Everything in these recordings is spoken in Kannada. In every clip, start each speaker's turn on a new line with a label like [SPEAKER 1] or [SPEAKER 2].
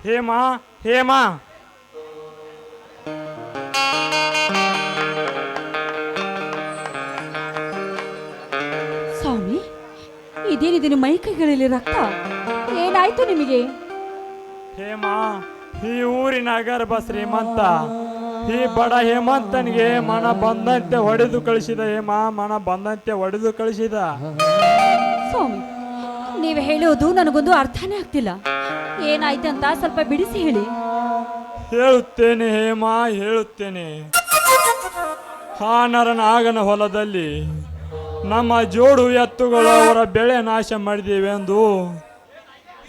[SPEAKER 1] ಹೇಮಾ ಹೇಮಾ
[SPEAKER 2] ಸ್ವಾಮಿ, ಇದೇನಿದೆ ಮೈ ಕೈಗಳಲ್ಲಿ ರಕ್ತ? ಏನಾಯ್ತು ನಿಮಗೆ?
[SPEAKER 1] ಹೇಮಾ, ಈ ಊರಿನ ಗರ್ಭ ಶ್ರೀಮಂತ ಈ ಬಡ ಹೇಮಂತನಿಗೆ ಮನ ಬಂದಂತೆ ಹೊಡೆದು ಕಳಿಸಿದ. ಹೇಮಾ, ಮನ ಬಂದಂತೆ ಹೊಡೆದು ಕಳಿಸಿದ.
[SPEAKER 2] ಸ್ವಾಮಿ, ನೀವು ಹೇಳೋದು ನನಗೊಂದು ಅರ್ಥನೇ ಆಗ್ತಿಲ್ಲ. ಏನಾಯ್ತು ಅಂತ ಸ್ವಲ್ಪ ಬಿಡಿಸಿ ಹೇಳಿ.
[SPEAKER 1] ಹೇಳುತ್ತೇನೆ ಹೇಮಾ, ಹೇಳುತ್ತೇನೆ. ಆ ನರನಾಗನ ಹೊಲದಲ್ಲಿ ನಮ್ಮ ಜೋಡು ಎತ್ತುಗಳು ಅವರ ಬೆಳೆ ನಾಶ ಮಾಡಿದ್ದೇವೆ ಎಂದು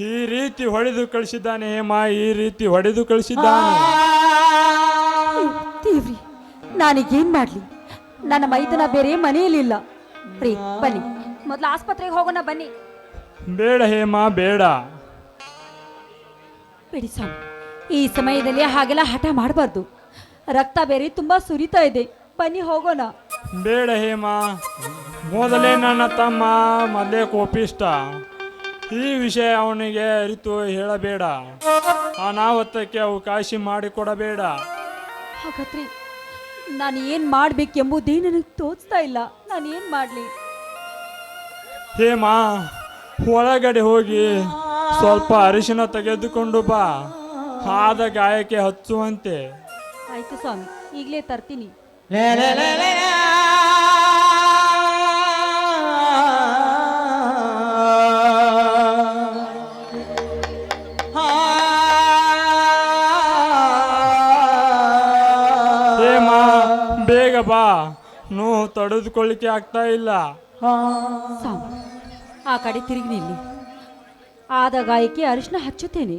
[SPEAKER 1] ಈ ರೀತಿ ಹೊಡೆದು ಕಳಿಸಿದ್ದಾನೆ. ಹೇಮಾ, ಈ ರೀತಿ ಹೊಡೆದು ಕಳಿಸಿದ್ದಾನೆ.
[SPEAKER 2] ದೇವ್ರಿ, ನಾನೀಗೇನ್ ಮಾಡ್ಲಿ? ನನ್ನ ಮೈದನ ಬೇರೆ ಮನೆಯಲ್ಲಿಲ್ಲ. ರೀ, ಬನ್ನಿ, ಮೊದಲು ಆಸ್ಪತ್ರೆಗೆ ಹೋಗೋಣ ಬನ್ನಿ.
[SPEAKER 1] ಬೇಡ ಹೇಮಾ, ಬೇಡ.
[SPEAKER 2] ಬಿಡಿ ಸ್ವಾಮಿ, ಈ ಸಮಯದಲ್ಲಿ ಹಾಗೆಲ್ಲ ಹಠ ಮಾಡಬಾರ್ದು. ರಕ್ತ ಬೇರೆ ತುಂಬಾ ಸುರಿತಾ ಇದೆ. ಬನ್ನಿ ಹೋಗೋಣ.
[SPEAKER 1] ಬೇಡ ಹೇಮಾ, ಮೊದಲೇ ನನ್ನ ತಮ್ಮ ಮೊದಲೇ ಕೋಪಿಷ್ಟ. ಈ ವಿಷಯ ಅವನಿಗೆ ಅರಿತು ಹೇಳಬೇಡ. ಅನಾಹುತಕ್ಕೆ ಅವಕಾಶ ಮಾಡಿಕೊಡಬೇಡ.
[SPEAKER 2] ಹಾಗಾದ್ರೆ ನಾನು ಏನ್ ಮಾಡ್ಬೇಕೆಂಬುದೇ ನನಗೆ ತೋಚ್ತಾ ಇಲ್ಲ. ನಾನು ಏನ್ ಮಾಡ್ಲಿ?
[SPEAKER 1] ಹೇಮಾ, ಒಳಗಡೆ ಹೋಗಿ ಸ್ವಲ್ಪ ಅರಿಶಿನ ತೆಗೆದುಕೊಂಡು ಬಾ. ಆದ ಗಾಯಕ್ಕೆ ಹಚ್ಚುವಂತೆ.
[SPEAKER 2] ಆಯ್ತು ಸ್ವಾಮಿ, ಈಗಲೇ ತರ್ತೀನಿ.
[SPEAKER 1] ಹೇಮಾ, ಬೇಗ ಬಾ. ನೋವು ತಡೆದುಕೊಳ್ಳಿಕ್ಕೆ ಆಗ್ತಾ ಇಲ್ಲ.
[SPEAKER 2] ಸ್ವಾಮಿ, ಆ ಕಡೆ ತಿರುಗಿ ನಿಲ್ಲಿ. ಆದ ಗಾಯಕ್ಕೆ ಅರಿಶಿನ ಹಚ್ಚುತ್ತೇನೆ.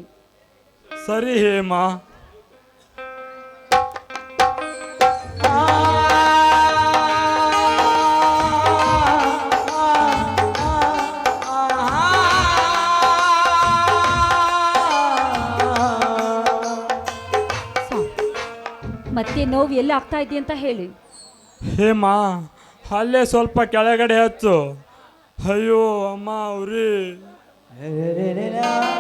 [SPEAKER 1] ಸರಿ ಹೇಮಾ.
[SPEAKER 2] ಮತ್ತೆ ನೋವು ಎಲ್ಲಿ ಆಗ್ತಾ ಇದೆ ಅಂತ ಹೇಳಿ.
[SPEAKER 1] ಹೇಮಾ, ಅಲ್ಲೇ ಸ್ವಲ್ಪ ಕೆಳಗಡೆ ಹಚ್ಚು. ಅಯ್ಯೋ ಅಮ್ಮ, ಉರಿ.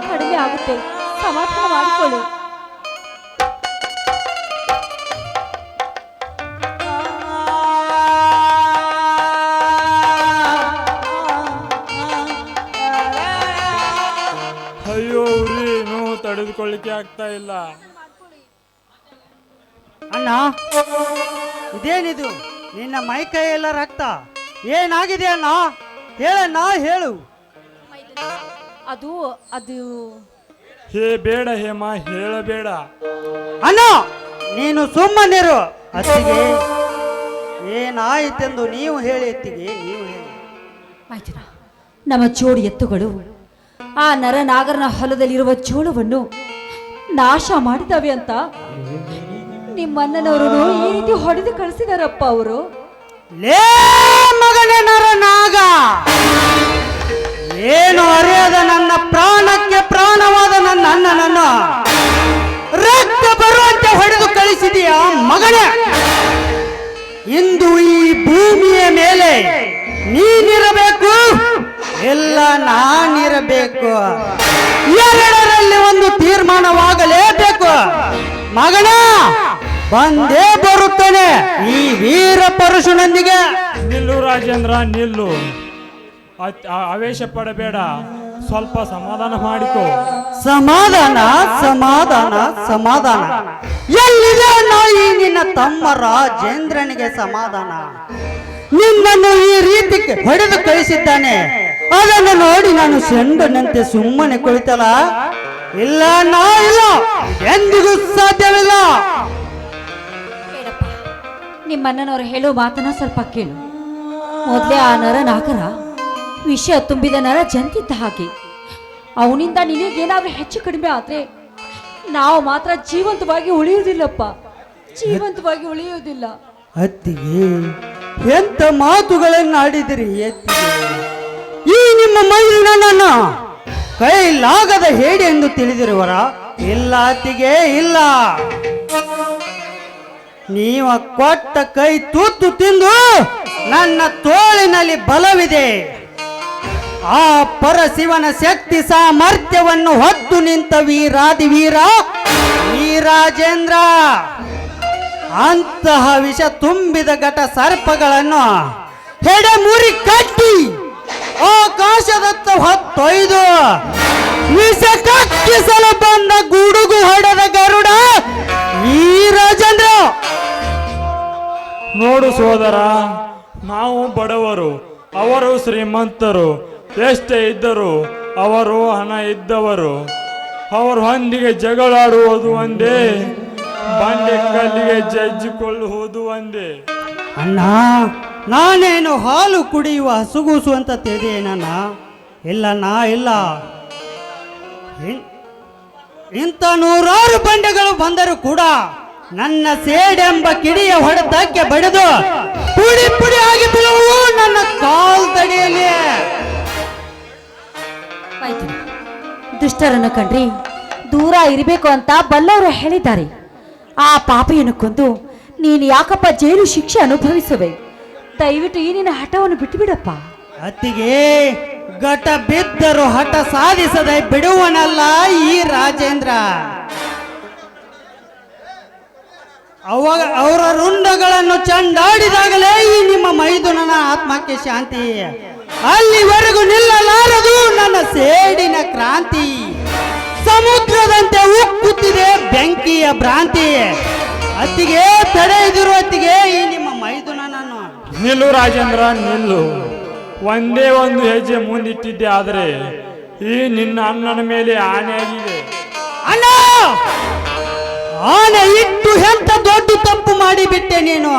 [SPEAKER 2] ಕಡಿಮೆ ಆಗುತ್ತೆ, ಸಮಾಧಾನ ಮಾಡಿಕೊಳ್ಳಿ.
[SPEAKER 1] ಅಯ್ಯೋ ಉರಿ, ನೋವು ತಡೆದುಕೊಳ್ಳಿಕ್ಕೆ ಆಗ್ತಾ ಇಲ್ಲ.
[SPEAKER 3] ಅಣ್ಣ, ಇದೇನಿದು? ನಿನ್ನ ಮೈ ಕೈ ಎಲ್ಲ ರಕ್ತ. ಏನಾಗಿದೆ ಅಣ್ಣ? ಹೇಳಣ್ಣ, ಹೇಳು.
[SPEAKER 2] ಅದು ಅದು
[SPEAKER 1] ಬೇಡ ಹೇಮಾ, ಹೇಳಬೇಡ.
[SPEAKER 3] ಅಣ್ಣ, ನೀನು ಸುಮ್ಮನಿರು. ಅತ್ತಿಗೆ ಏನಾಯಿತೆಂದು ನೀವು ಹೇಳಿ. ಅತ್ತಿಗೆ ನೀವು ಹೇಳಿ.
[SPEAKER 2] ಆಯ್ತು, ನಮ್ಮ ಜೋಡಿ ಎತ್ತುಗಳು ಆ ನರನಾಗರನ ಹೊಲದಲ್ಲಿರುವ ಜೋಳವನ್ನು ನಾಶ ಮಾಡಿದವೆ ಅಂತ ನಿಮ್ಮಣ್ಣನವರು ಈ ರೀತಿ ಹೊಡೆದು ಕಳಿಸಿದಾರಪ್ಪ. ಅವರು
[SPEAKER 3] ಲೇ ಮಗನೇ ನರನಾಗ, ಏನು ಅರಿಯದ ನನ್ನ ಪ್ರಾಣಕ್ಕೆ ಪ್ರಾಣವಾದ ನನ್ನ ಅಣ್ಣನನ್ನು ರಕ್ತ ಬರುವಂತೆ ಹೊಡೆದು ಕಳಿಸಿದೀಯ ಮಗನೇ. ಇಂದು ಈ ಭೂಮಿಯ ಮೇಲೆ ನೀನಿರಬೇಕು, ಎಲ್ಲ ನಾನಿರಬೇಕು. ಎರಡರಲ್ಲಿ ಒಂದು ತೀರ್ಮಾನವಾಗಲೇಬೇಕು ಮಗನ. ಬಂದೇ ಬರುತ್ತೇನೆ ಈ ವೀರ ಪರಶುನೊಂದಿಗೆ.
[SPEAKER 1] ನಿಲ್ಲು ರಾಜೇಂದ್ರ, ನಿಲ್ಲು. ಆವೇಶ ಪಡಬೇಡ, ಸ್ವಲ್ಪ ಸಮಾಧಾನ ಮಾಡಿಕೊ.
[SPEAKER 3] ಸಮಾಧಾನ ಸಮಾಧಾನ ಸಮಾಧಾನ ಎಲ್ಲಿದೆ ಈ ನಿನ್ನ ತಮ್ಮ ರಾಜೇಂದ್ರನಿಗೆ ಸಮಾಧಾನ? ನಿನ್ನನ್ನು ಈ ರೀತಿ ಹೊಡೆದು ಕಳಿಸಿದ್ದಾನೆ. ಅದನ್ನು ನೋಡಿ ನಾನು ಸೆಂಡನಂತೆ ಸುಮ್ಮನೆ ಕುಳಿತಲ್ಲ. ಇಲ್ಲ, ನಾ ಇಲ್ಲ, ಎಂದಿಗೂ ಸಾಧ್ಯವಿಲ್ಲ.
[SPEAKER 2] ನಿಮ್ಮಣ್ಣನವರು ಹೇಳೋ ಮಾತನ್ನ ಸ್ವಲ್ಪ ಕೇಳು. ಮೊದಲೇ ಆ ನರನಾಗರ ವಿಷಯ ತುಂಬಿದ ನರ ಜಂತಿದ್ದ ಹಾಗೆ. ಅವನಿಂದ ನಿನಗೇನಾದ್ರೂ ಹೆಚ್ಚು ಕಡಿಮೆ ಆದ್ರೆ ನಾವು ಮಾತ್ರ ಜೀವಂತವಾಗಿ ಉಳಿಯುವುದಿಲ್ಲಪ್ಪ, ಜೀವಂತವಾಗಿ ಉಳಿಯುವುದಿಲ್ಲ.
[SPEAKER 3] ಅತ್ತಿಗೆ, ಎಂತ ಮಾತುಗಳನ್ನು ಆಡಿದಿರಿ ಅತ್ತಿಗೆ. ಈ ನಿಮ್ಮ ಮೈದುನನ್ನ ಕೈಲಾಗದ ಹೇಡಿ ಎಂದು ತಿಳಿದಿರುವರ? ಇಲ್ಲ ಅತ್ತಿಗೆ, ಇಲ್ಲ. ನೀವ ಕೊಟ್ಟ ಕೈ ತುತ್ತು ತಿಂದು ನನ್ನ ತೋಳಿನಲ್ಲಿ ಬಲವಿದೆ. ಆ ಪರಶಿವನ ಶಕ್ತಿ ಸಾಮರ್ಥ್ಯವನ್ನು ಹೊತ್ತು ನಿಂತ ವೀರಾದಿ ವೀರ ವೀರಾಜೇಂದ್ರ. ಅಂತಹ ವಿಷ ತುಂಬಿದ ಘಟ ಸರ್ಪಗಳನ್ನು ಹೆಡೆ ಮುರಿ ಕಟ್ಟಿ ಆಕಾಶದತ್ತ ಹೊತ್ತೊಯ್ದು ವಿಷ ಕಕ್ಕಿಸಲು ಬಂದ ಗುಡುಗು ಹೊಡೆದ ಗರುಡ ವೀರಾಜೇಂದ್ರ.
[SPEAKER 1] ನೋಡು ಸೋದರ, ನಾವು ಬಡವರು, ಅವರು ಶ್ರೀಮಂತರು. ಎಷ್ಟೇ ಇದ್ದರು ಅವರು ಹಣ ಇದ್ದವರು. ಅವರು ಹೊಂದಿಗೆ ಜಗಳಾಡುವುದು ಒಂದೇ, ಬಂಡೆ ಕಲ್ಲಿಗೆ ಜಜ್ಜಿಕೊಳ್ಳುವುದು ಒಂದೇ.
[SPEAKER 3] ಅಣ್ಣ, ನಾನೇನು ಹಾಲು ಕುಡಿಯುವ ಹಸುಗೂಸು ಅಂತ ತಿಳಿದೇನಣ್ಣ? ಇಲ್ಲಣ್ಣ, ಇಲ್ಲ. ಇಂಥ ನೂರಾರು ಬಂಡೆಗಳು ಬಂದರೂ ಕೂಡ ನನ್ನ ಸೇಡೆಂಬ ಕಿಡಿಯ ಹೊಡೆತಕ್ಕೆ ಬಡಿದು ಪುಡಿ ಪುಡಿ ಆಗಿ ಬೀಳುವು ನನ್ನ ಕಾಲ್ತಡಿಯಲ್ಲಿ.
[SPEAKER 2] ದುಷ್ಟರನ್ನು ಕಂಡ್ರಿ ದೂರ ಇರಬೇಕು ಅಂತ ಬಲ್ಲವರು ಹೇಳಿದ್ದಾರೆ. ಆ ಪಾಪಿಯನ್ನು ಕೊಂದು ನೀನು ಯಾಕಪ್ಪ ಜೈಲು ಶಿಕ್ಷೆ ಅನುಭವಿಸುವೆ? ದಯವಿಟ್ಟು ಈ ನಿನ್ನ ಹಠವನ್ನು ಬಿಟ್ಟು ಬಿಡಪ್ಪ.
[SPEAKER 3] ಅತ್ತಿಗೆ, ಘಟ ಬಿದ್ದರೂ ಹಠ ಸಾಧಿಸದೆ ಬಿಡುವನಲ್ಲ ಈ ರಾಜೇಂದ್ರ. ಅವಾಗ ಅವರ ರುಂಡಗಳನ್ನು ಚಂಡಾಡಿದಾಗಲೇ ಈ ನಿಮ್ಮ ಮೈದುನನ ಆತ್ಮಕ್ಕೆ ಶಾಂತಿ. ಅಲ್ಲಿವರೆಗೂ ನಿಲ್ಲಲಾರದು ನನ್ನ ಸೇಡಿನ ಕ್ರಾಂತಿ. ಸಮುದ್ರದಂತೆ ಉಕ್ಕುತ್ತಿದೆ ಬೆಂಕಿಯ ಭ್ರಾಂತಿ. ಅತ್ತಿಗೆ, ತಡೆ ಇದಿರು ಅತ್ತಿಗೆ ಈ ನಿಮ್ಮ ಮೈದುನನನ್ನು.
[SPEAKER 1] ನಿಲ್ಲು ರಾಜೇಂದ್ರ, ನಿಲ್ಲು. ಒಂದೇ ಒಂದು ಹೆಜ್ಜೆ ಮುಂದಿಟ್ಟಿದ್ದೆ, ಆದರೆ ಈ ನಿನ್ನ ಅಣ್ಣನ ಮೇಲೆ ಆನೆಯಾಗಿದೆ.
[SPEAKER 3] ಅಣ್ಣ, ಆನೆ ಇಟ್ಟು ಎಂತ ದೊಡ್ಡ ತಪ್ಪು ಮಾಡಿಬಿಟ್ಟೆ ನೀನು.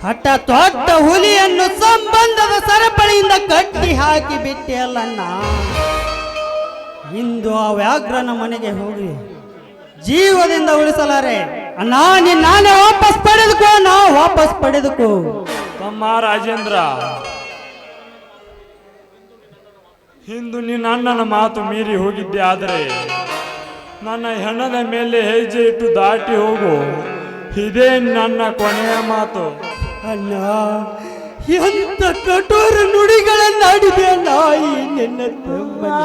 [SPEAKER 3] ಹಠ ತೊಟ್ಟ ಹುಲಿಯನ್ನು ಸಂಬಂಧದ ಸರಪಳಿಯಿಂದ ಕಟ್ಟಿ ಹಾಕಿ ಬಿಟ್ಟೆ ಅಲ್ಲಣ್ಣ. ಇಂದು ಆ ವ್ಯಾಘ್ರನ ಮನೆಗೆ ಹೋಗಿ ಜೀವದಿಂದ ಉಳಿಸಲಾರೆ. ಅಣ್ಣ, ನಾನೇ ವಾಪಸ್ ಪಡೆದುಕೋ, ನಾ ವಾಪಸ್ ಪಡೆದುಕೋ.
[SPEAKER 1] ತಮ್ಮ ರಾಜೇಂದ್ರ, ಇಂದು ನಿನ್ನ ಅಣ್ಣನ ಮಾತು ಮೀರಿ ಹೋಗಿದ್ದೆ, ಆದರೆ ನನ್ನ ಹೆಣದ ಮೇಲೆ ಹೆಜ್ಜೆ ಇಟ್ಟು ದಾಟಿ ಹೋಗು. ಇದೇ ನನ್ನ ಕೊನೆಯ ಮಾತು.
[SPEAKER 3] ಅಣ್ಣ, ಎಂತ ಕಠೋರ ನುಡಿಗಳನ್ನಾಡಿದೆ ಅಣ್ಣ ಈ ನಿನ್ನ ತಮ್ಮನ.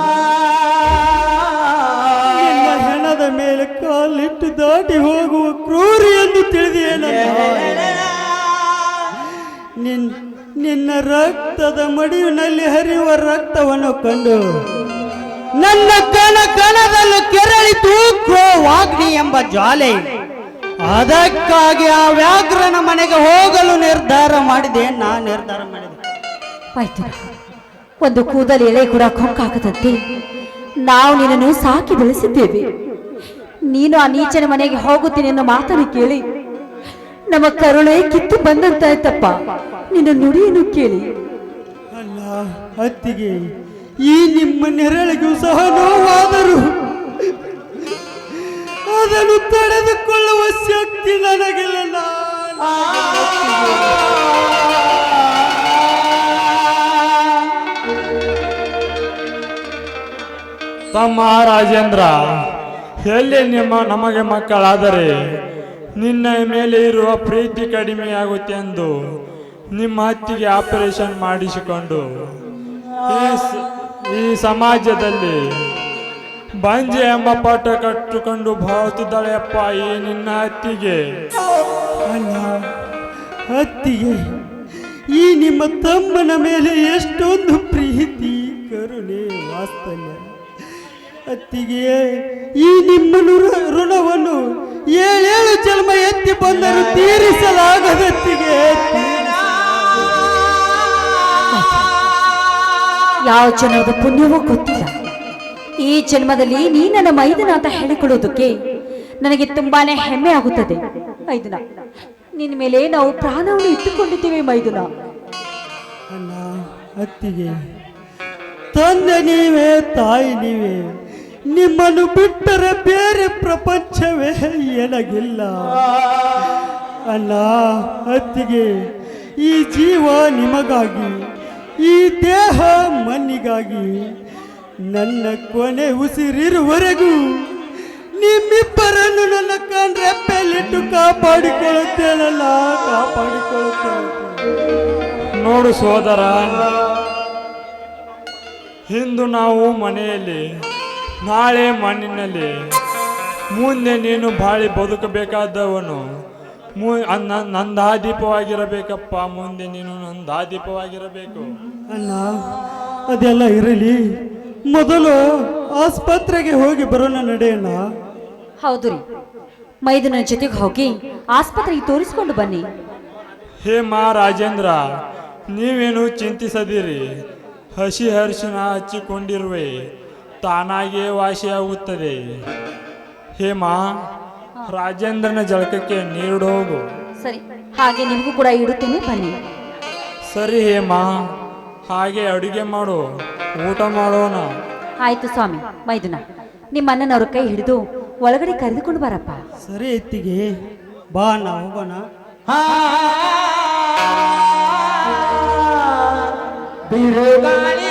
[SPEAKER 3] ನಿನ್ನ ಹೆಣದ ಮೇಲೆ ಕಾಲಿಟ್ಟು ದಾಟಿ ಹೋಗುವ ಕ್ರೂರಿ ಎಂದು ತಿಳಿದೇನ. ನಿನ್ನ ರಕ್ತದ ಮಡಿವಿನಲ್ಲಿ ಹರಿಯುವ ರಕ್ತವನ್ನು ಕಂಡು ನನ್ನ ಕಣ ಕಣದಲ್ಲೂ ಕೆರಳಿತು ವಾಗ್ನಿ ಎಂಬ ಜ್ವಾಲೆ. ಅದಕ್ಕಾಗಿ ಆ ವ್ಯಾಘ್ರನ ಮನೆಗೆ ಹೋಗಲು ನಿರ್ಧಾರ ಮಾಡಿದೆ.
[SPEAKER 2] ಆಯ್ತು, ಒಂದು ಕೂದಲು ಎಳೆ ಕೂಡ ಕೊಂಕಾಗದಂತೆ ನಾವು ನಿನ್ನನ್ನು ಸಾಕಿ ಬೆಳೆಸಿದ್ದೇವೆ. ನೀನು ಆ ನೀಚನ ಮನೆಗೆ ಹೋಗುತ್ತೀನಿ ಅನ್ನೋ ಮಾತನ್ನು ಕೇಳಿ ನಮ್ಮ ಕರುಣೆ ಕಿತ್ತು ಬಂದಂತಾಯ್ತಪ್ಪ. ನಿನ್ನ ನುಡಿಯನ್ನು ಕೇಳಿ.
[SPEAKER 3] ಅಲ್ಲ ಅತ್ತಿಗೆ, ಈ ನಿಮ್ಮ ನೆರಳಿಗೂ ಸಹ ನೋವಾದರೂ ಅದನ್ನು ತಡೆದುಕೊಳ್ಳುವ ಶಕ್ತಿ ನನಗಿಲ್ಲ.
[SPEAKER 1] ತಮ್ಮ ರಾಜೇಂದ್ರ, ಎಲ್ಲಿ ನಮಗೆ ಮಕ್ಕಳಾದರೆ ನಿನ್ನ ಮೇಲೆ ಇರುವ ಪ್ರೀತಿ ಕಡಿಮೆಯಾಗುತ್ತೆ ಎಂದು ನಿಮ್ಮ ಅತ್ತಿಗೆ ಆಪರೇಷನ್ ಮಾಡಿಸಿಕೊಂಡು ಈ ಸಮಾಜದಲ್ಲಿ ಬಂಜೆ ಎಂಬ ಪಾಠ ಕಟ್ಟುಕೊಂಡು ಬಾಳುತ್ತಿದ್ದಾಳೆಯಪ್ಪ ಈ ನಿನ್ನ ಅತ್ತಿಗೆ.
[SPEAKER 3] ಅಲ್ಲ ಅತ್ತಿಗೆ, ಈ ನಿಮ್ಮ ತಮ್ಮನ ಮೇಲೆ ಎಷ್ಟೊಂದು ಪ್ರೀತಿ, ಕರುಣೆ, ವಾತ್ಸಲ್ಯ. ಅತ್ತಿಗೆ, ಈ ನಿಮ್ಮ ಋಣವನ್ನು 7 ಜನ್ಮ ಎತ್ತಿ ಬಂದರೂ ತೀರಿಸಲಾಗದತ್ತಿಗೆ.
[SPEAKER 2] ಯಾವ ಜನ್ಮದ ಪುಣ್ಯವೋ ಗೊತ್ತಿಲ್ಲ. ಈ ಜನ್ಮದಲ್ಲಿ ನೀ ನನ್ನ ಮೈದನ ಅಂತ ಹೇಳಿಕೊಳ್ಳೋದಕ್ಕೆ ನನಗೆ ತುಂಬಾನೇ ಹೆಮ್ಮೆ ಆಗುತ್ತದೆ. ಮೈದುನ, ನಿನ್ನ ಮೇಲೆ ನಾವು ಪ್ರಾಣವನ್ನು ಇಟ್ಟುಕೊಂಡಿದ್ದೇವೆ ಮೈದುನ.
[SPEAKER 3] ಅಲ್ಲ ಅತ್ತಿಗೆ, ತಂದೆ ನೀವೇ, ತಾಯಿ ನೀವೇ. ನಿಮ್ಮನ್ನು ಬಿಟ್ಟರೆ ಬೇರೆ ಪ್ರಪಂಚವೇ ಎನಗಿಲ್ಲ. ಅಲ್ಲ ಅತ್ತಿಗೆ, ಈ ಜೀವ ನಿಮಗಾಗಿ, ಈ ದೇಹ ಮಣ್ಣಿಗಾಗಿ, ನನ್ನ ಕೊನೆ ಉಸಿರಿರುವವರೆಗೂ ನಿಮ್ಮಿಬ್ಬರನ್ನು ನನ್ನ ಕಣ್ರೆಪ್ಪೆಲಿಟ್ಟು ಕಾಪಾಡಿಕೊಳ್ಳುತ್ತೇನಲ್ಲ, ಕಾಪಾಡಿಕೊಳ್ಳುತ್ತೇನೆ.
[SPEAKER 1] ನೋಡು ಸೋದರ, ಇಂದು ನಾವು ಮನೆಯಲ್ಲಿ, ನಾಳೆ ಮಣ್ಣಿನಲ್ಲಿ, ಮುಂದೆ ನೀನು ಬಾಳಿ ಬದುಕಬೇಕಾದವನು. ನಂದಾದೀಪವಾಗಿರಬೇಕಪ್ಪ, ಮುಂದೆ ನೀನು ನಂದಾದೀಪವಾಗಿರಬೇಕು.
[SPEAKER 3] ಅಣ್ಣ, ಅದೆಲ್ಲ ಇರಲಿ, ಮೊದಲು ಆಸ್ಪತ್ರೆಗೆ ಹೋಗಿ ಬರೋಣ ನಡೆಯಣ್ಣ.
[SPEAKER 2] ಹೌದು ರೀ, ಮೈದುನ ಜೊತೆಗೆ ಹೋಗಿ ಆಸ್ಪತ್ರೆಗೆ ತೋರಿಸ್ಕೊಂಡು ಬನ್ನಿ.
[SPEAKER 1] ಹೇಮಾ, ರಾಜೇಂದ್ರ, ನೀವೇನು ಚಿಂತಿಸದಿರಿ. ಹಸಿ ಅರಿಶಿನ ಹಚ್ಚಿಕೊಂಡಿರುವೆ, ತಾನಾಗಿಯೇ ವಾಸಿಯಾಗುತ್ತದೆ. ಹೇಮಾ, ರಾಜೇಂದ್ರನ ಜಳಕಕ್ಕೆ ನೀರು ಹೋಗು.
[SPEAKER 2] ಸರಿ, ಹಾಗೆ ನಿಮಗೂ ಕೂಡ ಇಡುತ್ತೇನೆ, ಬನ್ನಿ.
[SPEAKER 1] ಸರಿ ಹೇಮಾ, ಹಾಗೆ ಅಡುಗೆ ಮಾಡು, ಊಟ ಮಾಡೋಣ.
[SPEAKER 2] ಆಯ್ತು ಸ್ವಾಮಿ. ಮೈದುನ, ನಿಮ್ಮ ಅಣ್ಣನವ್ರ ಕೈ ಹಿಡಿದು ಒಳಗಡೆ ಕರೆದುಕೊಂಡು ಬರಪ್ಪ.
[SPEAKER 3] ಸರಿ ಎತ್ತಿಗೆ ಬಾ ಅಣ್ಣ, ಹೋಗೋಣ.
[SPEAKER 4] ಬಿರುಗಾಳಿ